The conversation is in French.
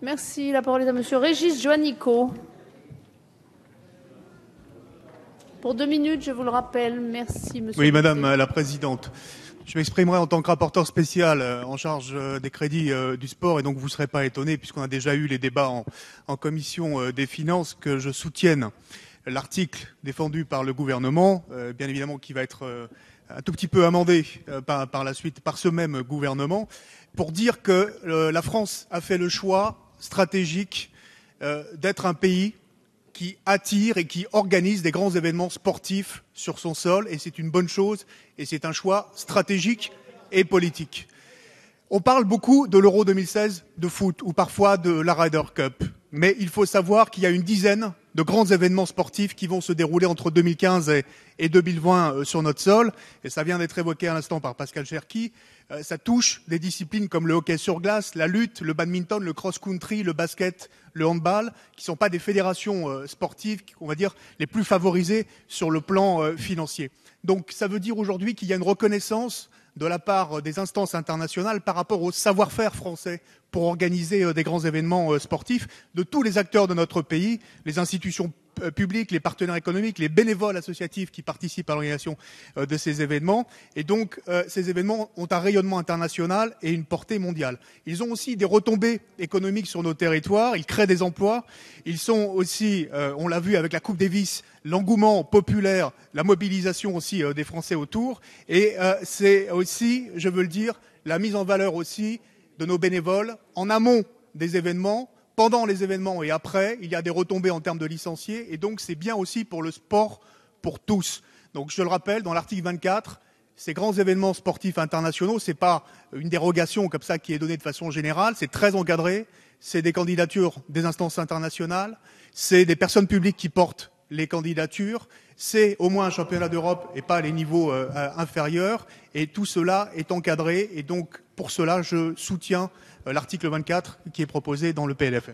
Merci. La parole est à Monsieur Régis Juanico. Pour 2 minutes, je vous le rappelle. Merci, monsieur. Oui, Madame la Présidente. Je m'exprimerai en tant que rapporteur spécial en charge des crédits du sport, et donc vous ne serez pas étonné, puisqu'on a déjà eu les débats en commission des finances, que je soutienne l'article défendu par le gouvernement, bien évidemment qui va être un tout petit peu amendé par la suite par ce même gouvernement, pour dire que la France a fait le choix stratégique d'être un pays qui attire et qui organise des grands événements sportifs sur son sol, et c'est une bonne chose, et c'est un choix stratégique et politique. On parle beaucoup de l'Euro 2016 de foot, ou parfois de la Ryder Cup, mais il faut savoir qu'il y a une dizaine de grands événements sportifs qui vont se dérouler entre 2015 et 2020 sur notre sol, et ça vient d'être évoqué à l'instant par Pascal Cherki. Ça touche des disciplines comme le hockey sur glace, la lutte, le badminton, le cross-country, le basket, le handball, qui ne sont pas des fédérations sportives, on va dire, les plus favorisées sur le plan financier. Donc ça veut dire aujourd'hui qu'il y a une reconnaissance de la part des instances internationales par rapport au savoir-faire français pour organiser des grands événements sportifs de tous les acteurs de notre pays, les institutions publics, les partenaires économiques, les bénévoles associatifs qui participent à l'organisation de ces événements. Et donc, ces événements ont un rayonnement international et une portée mondiale. Ils ont aussi des retombées économiques sur nos territoires, ils créent des emplois. Ils sont aussi, on l'a vu avec la Coupe Davis, l'engouement populaire, la mobilisation aussi des Français autour. Et c'est aussi, je veux le dire, la mise en valeur aussi de nos bénévoles en amont des événements. Pendant les événements et après, il y a des retombées en termes de licenciés, et donc c'est bien aussi pour le sport pour tous. Donc je le rappelle, dans l'article 24, ces grands événements sportifs internationaux, c'est pas une dérogation comme ça qui est donnée de façon générale, c'est très encadré, c'est des candidatures des instances internationales, c'est des personnes publiques qui portent les candidatures, c'est au moins un championnat d'Europe et pas les niveaux inférieurs, et tout cela est encadré, et donc pour cela je soutiens l'article 24 qui est proposé dans le PLF.